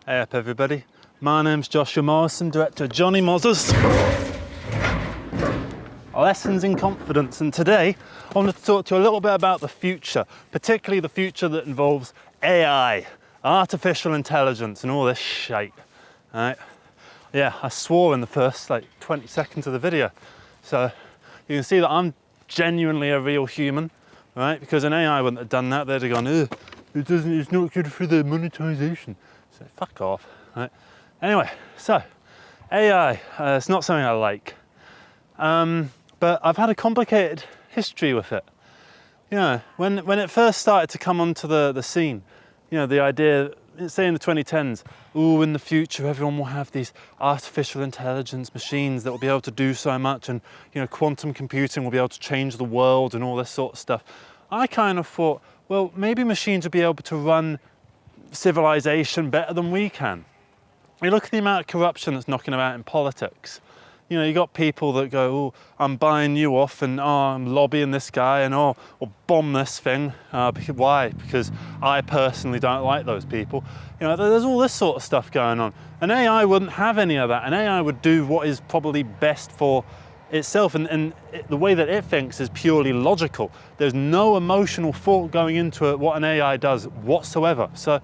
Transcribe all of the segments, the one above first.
Hey up everybody, my name's Joshua Morrison, director of Johnny Moz's Lessons in Confidence, and today I wanted to talk to you a little bit about the future, particularly the future that involves AI, artificial intelligence and all this shite, right? Yeah, I swore in the first 20 seconds of the video, so you can see that I'm genuinely a real human, right? Because an AI wouldn't have done that, they'd have gone, it's not good for the monetization. So fuck off, right? Anyway, so AI, it's not something I like, but I've had a complicated history with it. You know, when it first started to come onto the scene, you know, the idea, say in the 2010s, in the future everyone will have these artificial intelligence machines that will be able to do so much, and you know, quantum computing will be able to change the world and all this sort of stuff. I kind of thought, well, maybe machines will be able to run civilization better than we can. You look at the amount of corruption that's knocking about in politics. You know, you got people that go, I'm buying you off, and I'm lobbying this guy, and or bomb this thing. Why? Because I personally don't like those people. You know, there's all this sort of stuff going on. An AI wouldn't have any of that. An AI would do what is probably best for itself, and the way that it thinks is purely logical. There's no emotional thought going into it, what an AI does whatsoever. So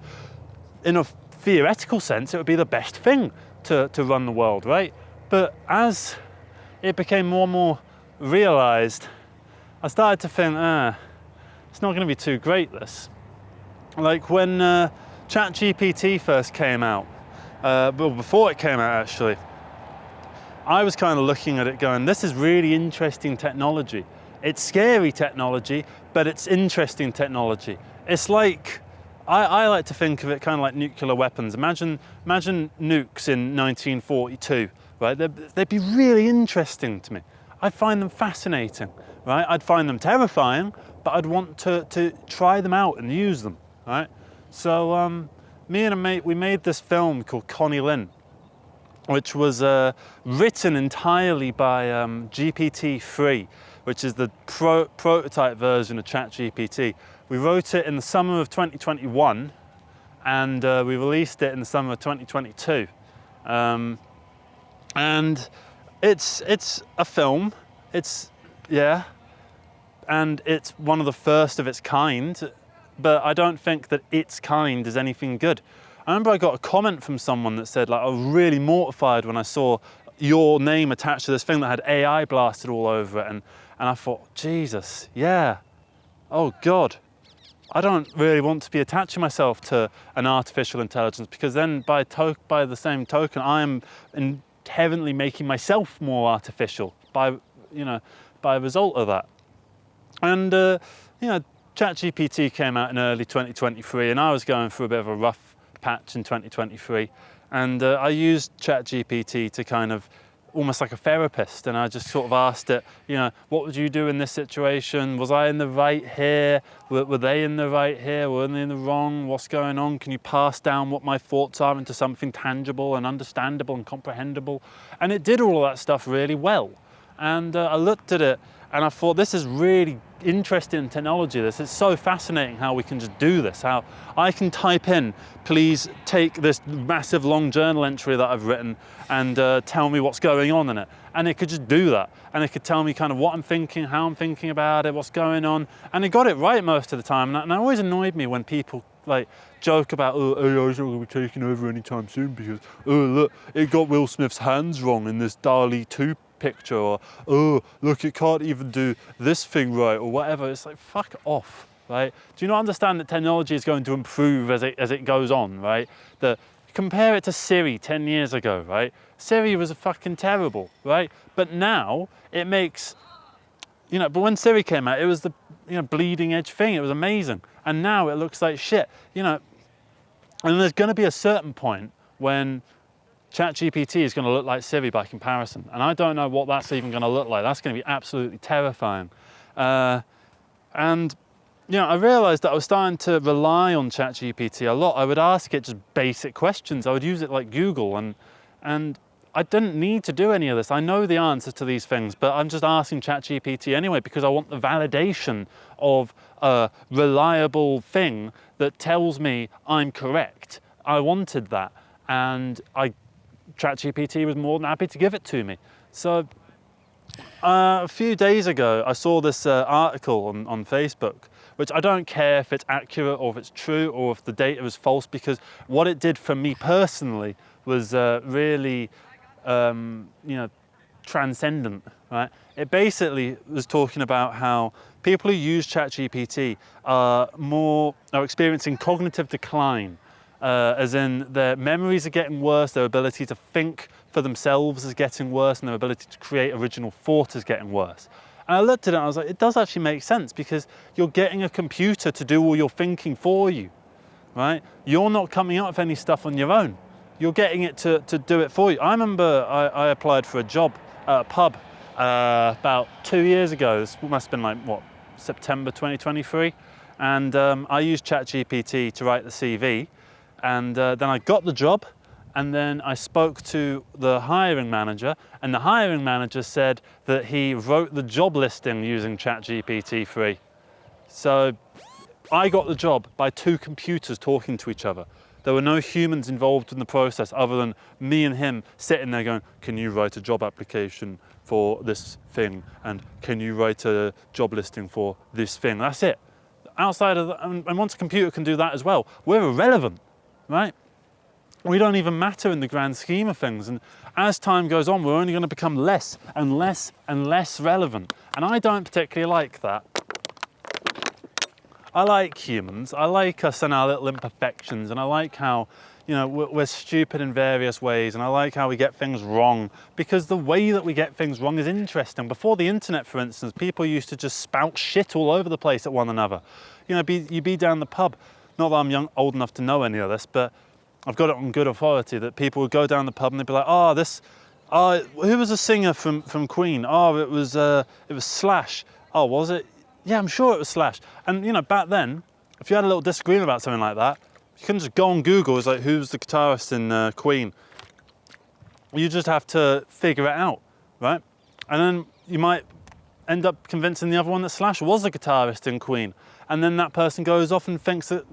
in a theoretical sense, it would be the best thing to run the world, right? But as it became more and more realized, I started to think, it's not going to be too great, this. Like when chatgpt first came out, well, before it came out actually, I was kind of looking at it going, this is really interesting technology. It's scary technology, but it's interesting technology. It's like, I like to think of it kind of like nuclear weapons. Imagine nukes in 1942, right? They'd be really interesting to me. I'd find them fascinating, right? I'd find them terrifying, but I'd want to try them out and use them, right? So me and a mate, we made this film called Connie Lynn, which was written entirely by GPT-3, which is the prototype version of ChatGPT. We wrote it in the summer of 2021, and we released it in the summer of 2022. And it's a film. And it's one of the first of its kind, but I don't think that its kind is anything good. I remember I got a comment from someone that said, like, I was really mortified when I saw your name attached to this thing that had AI blasted all over it, and I thought, Jesus, yeah, oh God, I don't really want to be attaching myself to an artificial intelligence, because then by the same token, I am inherently making myself more artificial by result of that. And you know, ChatGPT came out in early 2023, and I was going through a bit of a rough patch in 2023, and I used ChatGPT to kind of almost like a therapist, and I just sort of asked it, you know, what would you do in this situation? Was I in the right here? Were they in the right here? Were they in the wrong? What's going on? Can you pass down what my thoughts are into something tangible and understandable and comprehensible? And it did all of that stuff really well. And I looked at it and I thought, this is really interesting technology. This is so fascinating how we can just do this, how I can type in, please take this massive long journal entry that I've written and tell me what's going on in it. And it could just do that. And it could tell me kind of what I'm thinking, how I'm thinking about it, what's going on. And it got it right most of the time. And it always annoyed me when people like joke about, AI's not going to be taking over anytime soon because, look, it got Will Smith's hands wrong in this DALL-E 2 picture, or look, it can't even do this thing right, or whatever. It's like, fuck off, right? Do you not understand that technology is going to improve as it goes on, right? Compare it to Siri 10 years ago, right? Siri was fucking terrible, right? But now it makes, you know, but when Siri came out, it was the, you know, bleeding edge thing. It was amazing. And now it looks like shit, you know. And there's going to be a certain point when ChatGPT is going to look like Siri by comparison. And I don't know what that's even going to look like. That's going to be absolutely terrifying. And, you know, I realized that I was starting to rely on ChatGPT a lot. I would ask it just basic questions. I would use it like Google, and I didn't need to do any of this. I know the answer to these things, but I'm just asking ChatGPT anyway because I want the validation of a reliable thing that tells me I'm correct. I wanted that. and ChatGPT was more than happy to give it to me. So a few days ago, I saw this article on Facebook, which I don't care if it's accurate or if it's true or if the data is false, because what it did for me personally was really, transcendent, right? It basically was talking about how people who use ChatGPT are experiencing cognitive decline, as in their memories are getting worse, their ability to think for themselves is getting worse, and their ability to create original thought is getting worse. And I looked at it and I was like, it does actually make sense, because you're getting a computer to do all your thinking for you, right? You're not coming up with any stuff on your own. You're getting it to do it for you. I remember I applied for a job at a pub about 2 years ago. This must have been like, what, September 2023? And I used ChatGPT to write the CV. And then I got the job, and then I spoke to the hiring manager, and the hiring manager said that he wrote the job listing using ChatGPT 3. So I got the job by two computers talking to each other. There were no humans involved in the process other than me and him sitting there going, can you write a job application for this thing? And can you write a job listing for this thing? That's it. Outside of that, and once a computer can do that as well, we're irrelevant, right? We don't even matter in the grand scheme of things. And as time goes on, we're only going to become less and less and less relevant. And I don't particularly like that. I like humans, I like us and our little imperfections, and I like how, we're stupid in various ways, and I like how we get things wrong, because the way that we get things wrong is interesting. Before the internet, for instance, people used to just spout shit all over the place at one another. You'd be down the pub, not that I'm old enough to know any of this, but I've got it on good authority that people would go down the pub and they'd be like, who was a singer from Queen? Oh, it was Slash. Oh, was it? Yeah, I'm sure it was Slash. And back then, if you had a little disagreement about something like that, you couldn't just go on Google. It's like, who's the guitarist in Queen? You just have to figure it out, right? And then you might end up convincing the other one that Slash was the guitarist in Queen. And then that person goes off and thinks that,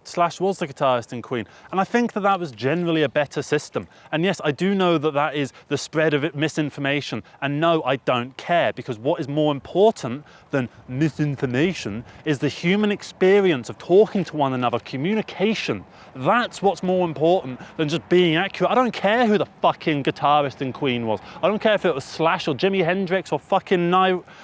Slash was the guitarist in Queen. And I think that was generally a better system. And yes, I do know that is the spread of misinformation. And no, I don't care, because what is more important than misinformation is the human experience of talking to one another, communication. That's what's more important than just being accurate. I don't care who the fucking guitarist in Queen was. I don't care if it was Slash or Jimi Hendrix or fucking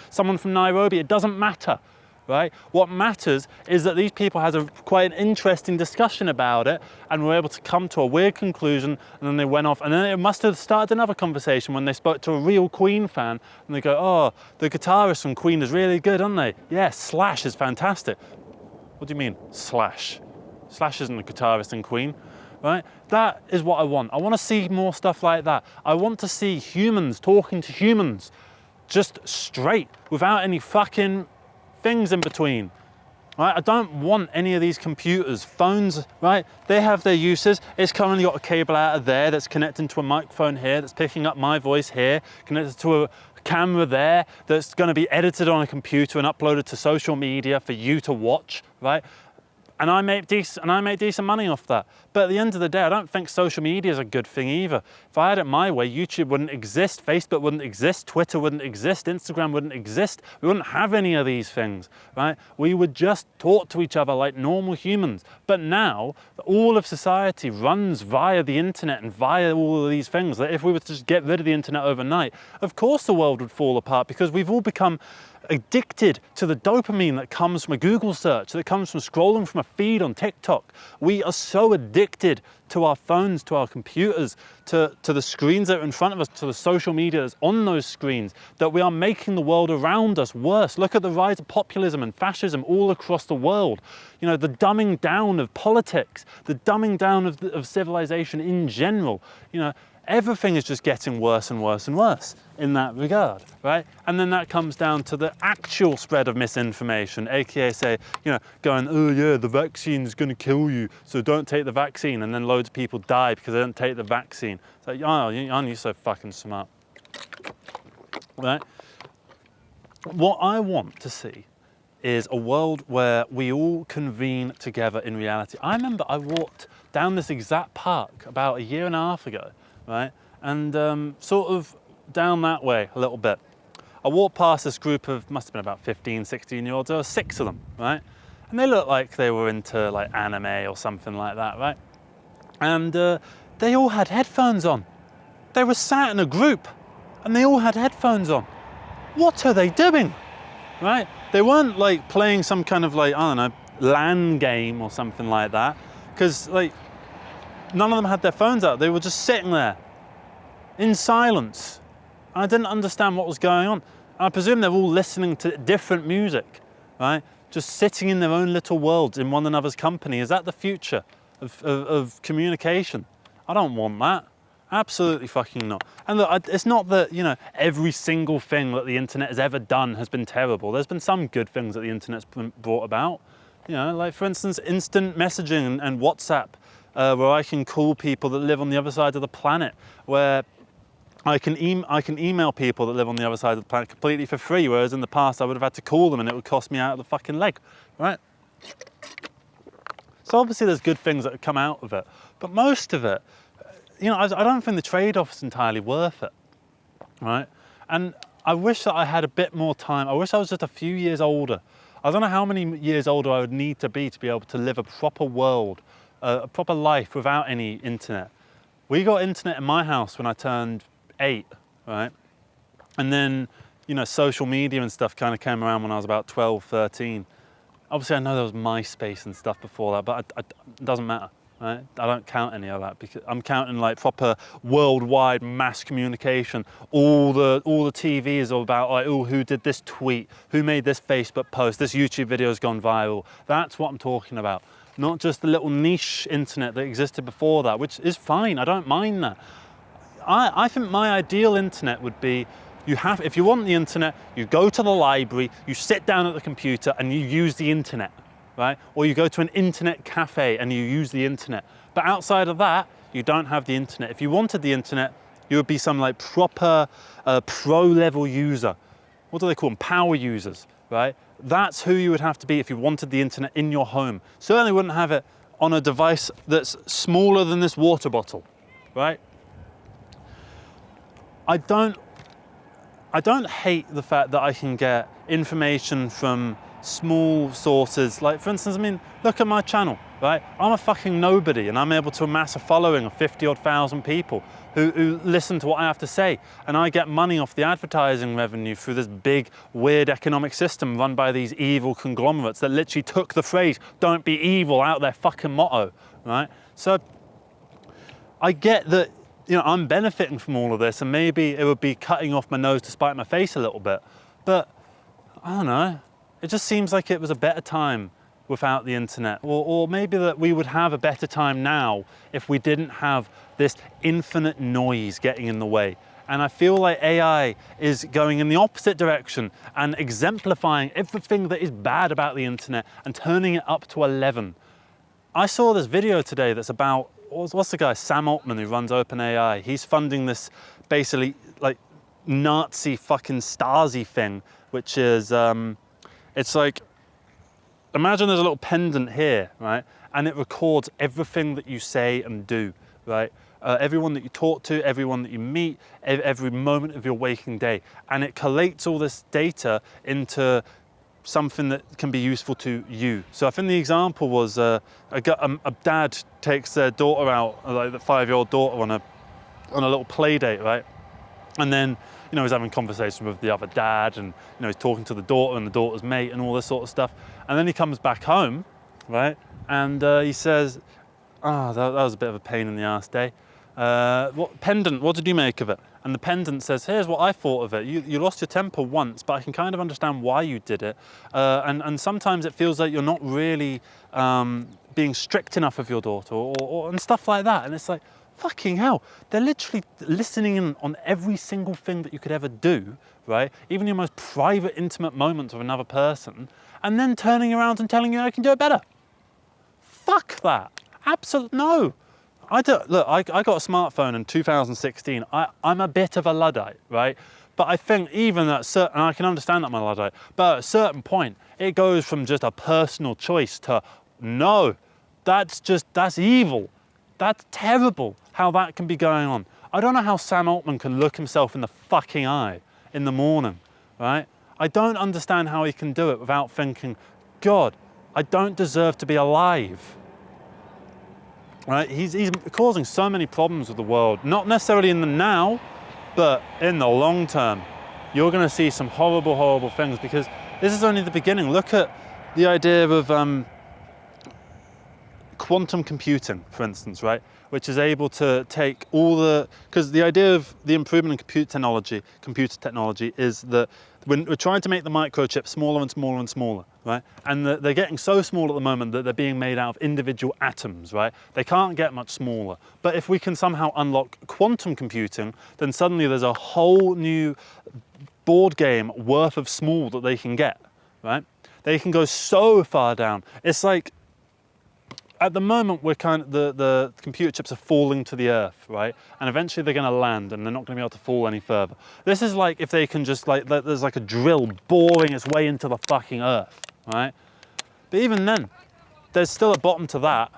someone from Nairobi. It doesn't matter. Right? What matters is that these people had quite an interesting discussion about it, and were able to come to a weird conclusion, and then they went off, and then it must have started another conversation when they spoke to a real Queen fan, and they go, oh, the guitarist from Queen is really good, aren't they? Yeah, Slash is fantastic. What do you mean, Slash? Slash isn't a guitarist in Queen, right? That is what I want. I want to see more stuff like that. I want to see humans talking to humans, just straight, without any fucking things in between, right? I don't want any of these computers, phones, right? They have their uses. It's currently got a cable out of there that's connecting to a microphone here, that's picking up my voice here, connected to a camera there, that's going to be edited on a computer and uploaded to social media for you to watch, right? And I make decent money off that. But at the end of the day, I don't think social media is a good thing either. If I had it my way, YouTube wouldn't exist, Facebook wouldn't exist, Twitter wouldn't exist, Instagram wouldn't exist. We wouldn't have any of these things, right? We would just talk to each other like normal humans. But now, all of society runs via the internet and via all of these things. That if we were to just get rid of the internet overnight, of course the world would fall apart, because we've all become addicted to the dopamine that comes from a Google search, that comes from scrolling from a feed on TikTok. We are so addicted to our phones, to our computers, to the screens that are in front of us, to the social media that's on those screens, that we are making the world around us worse. Look at the rise of populism and fascism all across the world. The dumbing down of politics, the dumbing down of civilization in general. Everything is just getting worse and worse and worse in that regard, right? And then that comes down to the actual spread of misinformation, aka going, oh yeah, the vaccine's gonna kill you, so don't take the vaccine, and then loads of people die because they don't take the vaccine. It's like, oh, aren't you so fucking smart, right? What I want to see is a world where we all convene together in reality. I remember I walked down this exact park about a year and a half ago, right? And sort of down that way a little bit. I walked past this group of, must have been about 15, 16-year-olds. There were 6 of them, right? And they looked like they were into like anime or something like that, right? And they all had headphones on. They were sat in a group and they all had headphones on. What are they doing, right? They weren't like playing some kind of like, I don't know, LAN game or something like that, because like none of them had their phones out. They were just sitting there in silence. I didn't understand what was going on. I presume they're all listening to different music, right? Just sitting in their own little worlds in one another's company. Is that the future of communication? I don't want that. Absolutely fucking not. And look, it's not that, you know, every single thing that the internet has ever done has been terrible. There's been some good things that the internet's brought about. You know, like for instance, instant messaging and WhatsApp, where I can call people that live on the other side of the planet, where I can email people that live on the other side of the planet completely for free, whereas in the past I would have had to call them and it would cost me out of the fucking leg, right? So obviously there's good things that have come out of it, but most of it, you know, I don't think the trade-off is entirely worth it, right? And I wish that I had a bit more time. I wish I was just a few years older. I don't know how many years older I would need to be able to live a proper world, a proper life without any internet. We got internet in my house when I turned 8, right? And then, you know, social media and stuff kind of came around when I was about 12, 13. Obviously, I know there was MySpace and stuff before that, but it doesn't matter, right? I don't count any of that because I'm counting like proper worldwide mass communication. All the TV is all about like, oh, who did this tweet? Who made this Facebook post? This YouTube video has gone viral. That's what I'm talking about. Not just the little niche internet that existed before that, which is fine. I don't mind that. I think my ideal internet would be, if you want the internet, you go to the library, you sit down at the computer and you use the internet, right? Or you go to an internet cafe and you use the internet. But outside of that, you don't have the internet. If you wanted the internet, you would be some like proper pro-level user. What do they call them? Power users, right? That's who you would have to be if you wanted the internet in your home. Certainly wouldn't have it on a device that's smaller than this water bottle, right? I don't hate the fact that I can get information from small sources. Like for instance, I mean, look at my channel, right? I'm a fucking nobody and I'm able to amass a following of 50-odd thousand people who listen to what I have to say. And I get money off the advertising revenue through this big, weird economic system run by these evil conglomerates that literally took the phrase, "don't be evil," out of their fucking motto, right? So I get that, you know, I'm benefiting from all of this and maybe it would be cutting off my nose to spite my face a little bit. But I don't know, it just seems like it was a better time without the internet, or maybe that we would have a better time now if we didn't have this infinite noise getting in the way. And I feel like AI is going in the opposite direction and exemplifying everything that is bad about the internet and turning it up to 11. I saw this video today that's about, what's the guy, Sam Altman, who runs OpenAI. He's funding this basically like Nazi fucking Stasi thing, which is, it's like, imagine there's a little pendant here, right? And it records everything that you say and do, right? Everyone that you talk to, everyone that you meet, every moment of your waking day. And it collates all this data into something that can be useful to you. So I think the example was a dad takes their daughter out, like the 5-year-old daughter, on a little play date, right? And then, you know, he's having conversation with the other dad and, you know, he's talking to the daughter and the daughter's mate and all this sort of stuff. And then he comes back home, right? And he says, that was a bit of a pain in the ass day. Pendant, what did you make of it? And the pendant says, here's what I thought of it. You lost your temper once, but I can kind of understand why you did it. And sometimes it feels like you're not really being strict enough of your daughter and stuff like that. And it's like, fucking hell, they're literally listening in on every single thing that you could ever do, right? Even your most private, intimate moments with another person, and then turning around and telling you I can do it better. Fuck that. Absolutely no. I got a smartphone in 2016. I'm a bit of a Luddite, right? But I think even at and I can understand that I'm a Luddite, but at a certain point, it goes from just a personal choice to, no, that's evil. That's terrible how that can be going on. I don't know how Sam Altman can look himself in the fucking eye in the morning, right? I don't understand how he can do it without thinking, God, I don't deserve to be alive. Right? He's causing so many problems with the world, not necessarily in the now, but in the long term. You're going to see some horrible, horrible things, because this is only the beginning. Look at the idea of quantum computing, for instance, right? Which is able to take all the, because the idea of the improvement in computer technology is that when we're trying to make the microchip smaller and smaller and smaller, right? And they're getting so small at the moment that they're being made out of individual atoms, right? They can't get much smaller. But if we can somehow unlock quantum computing, then suddenly there's a whole new board game worth of small that they can get, right? They can go so far down. It's like, at the moment, we're kind of, the computer chips are falling to the earth, right? And eventually they're going to land and they're not going to be able to fall any further. This is like if they can just like, there's like a drill boring its way into the fucking earth, right? But even then, there's still a bottom to that.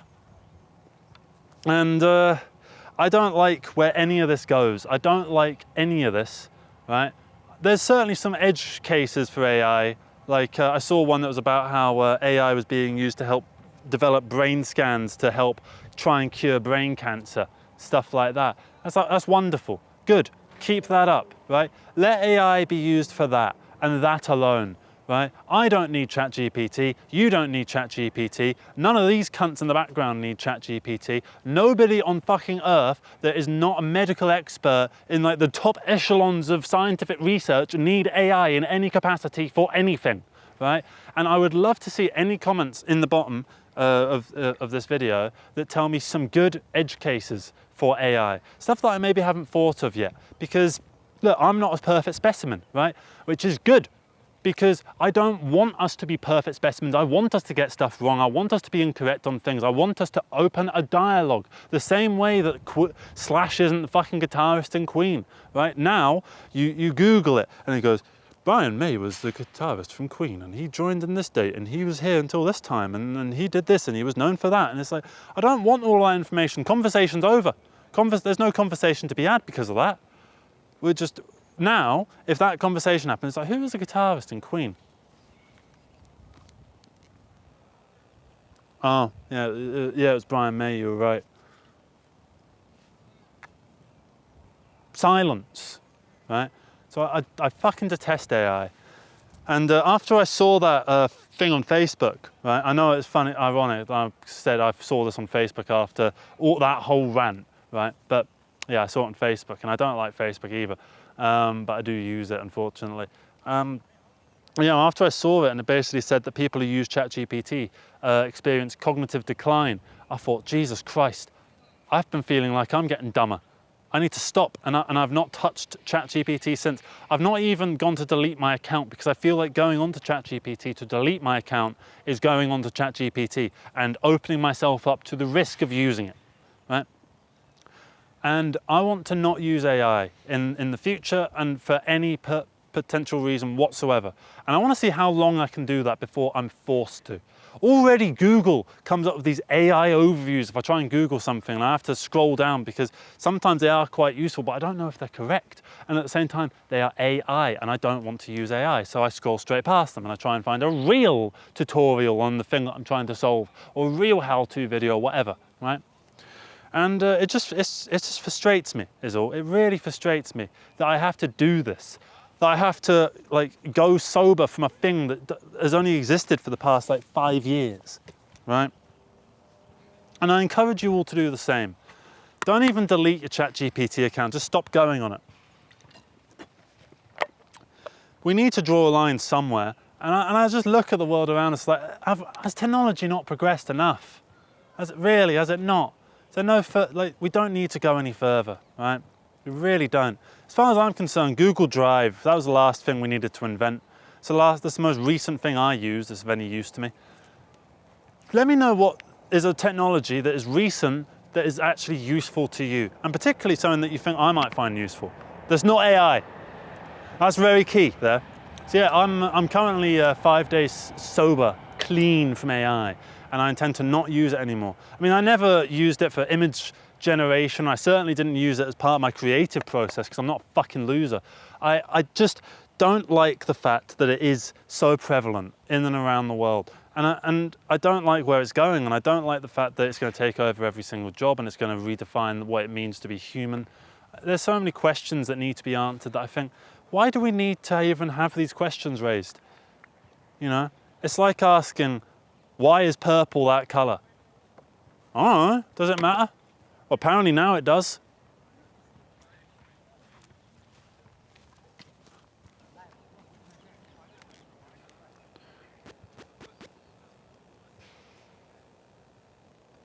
And I don't like where any of this goes. I don't like any of this, right? There's certainly some edge cases for AI. Like I saw one that was about how AI was being used to help develop brain scans to help try and cure brain cancer, stuff like that. That's wonderful. Good. Keep that up, right? Let AI be used for that and that alone, right? I don't need ChatGPT. You don't need ChatGPT. None of these cunts in the background need ChatGPT. Nobody on fucking Earth that is not a medical expert in like the top echelons of scientific research need AI in any capacity for anything, right? And I would love to see any comments in the bottom of this video that tell me some good edge cases for AI. Stuff that I maybe haven't thought of yet. Because, look, I'm not a perfect specimen, right? Which is good, because I don't want us to be perfect specimens. I want us to get stuff wrong. I want us to be incorrect on things. I want us to open a dialogue. The same way that Slash isn't the fucking guitarist in Queen, right? Now, you Google it, and it goes, Brian May was the guitarist from Queen, and he joined in this date, and he was here until this time, and he did this, and he was known for that. And it's like, I don't want all that information. Conversation's over. There's no conversation to be had because of that. We're just, now, if that conversation happens, it's like, who was the guitarist in Queen? Oh, yeah, it was Brian May, you were right. Silence, right? So I fucking detest AI. And after I saw that thing on Facebook, right, I know it's funny, ironic, I said I saw this on Facebook after that whole rant, right? But yeah, I saw it on Facebook, and I don't like Facebook either, but I do use it, unfortunately. After I saw it, and it basically said that people who use ChatGPT experience cognitive decline, I thought, Jesus Christ, I've been feeling like I'm getting dumber. I need to stop, and I've not touched ChatGPT since. I've not even gone to delete my account, because I feel like going onto ChatGPT to delete my account is going onto ChatGPT and opening myself up to the risk of using it, right? And I want to not use AI in the future and for any potential reason whatsoever. And I want to see how long I can do that before I'm forced to. Already Google comes up with these AI overviews if I try and Google something, and I have to scroll down because sometimes they are quite useful, but I don't know if they're correct. And at the same time, they are AI, and I don't want to use AI. So I scroll straight past them and I try and find a real tutorial on the thing that I'm trying to solve, or a real how-to video, whatever, right? And it just frustrates me, is all. It really frustrates me that I have to do this. That I have to like go sober from a thing that has only existed for the past like 5 years, right? And I encourage you all to do the same. Don't even delete your ChatGPT account, just stop going on it. We need to draw a line somewhere, and I just look at the world around us like, has technology not progressed enough? Has it not? So no, we don't need to go any further, right? We really don't. As far as I'm concerned, Google Drive, that was the last thing we needed to invent. That's the most recent thing I use that's of any use to me. Let me know what is a technology that is recent that is actually useful to you, and particularly something that you think I might find useful. That's not AI. That's very key there. So yeah, I'm currently 5 days sober, clean from AI. and I intend to not use it anymore. I mean, I never used it for image generation. I certainly didn't use it as part of my creative process because I'm not a fucking loser. I just don't like the fact that it is so prevalent in and around the world. And I don't like where it's going, and I don't like the fact that it's going to take over every single job and it's going to redefine what it means to be human. There's so many questions that need to be answered that I think, why do we need to even have these questions raised? You know, it's like asking, why is purple that colour? I don't know, does it matter? Well, apparently now it does.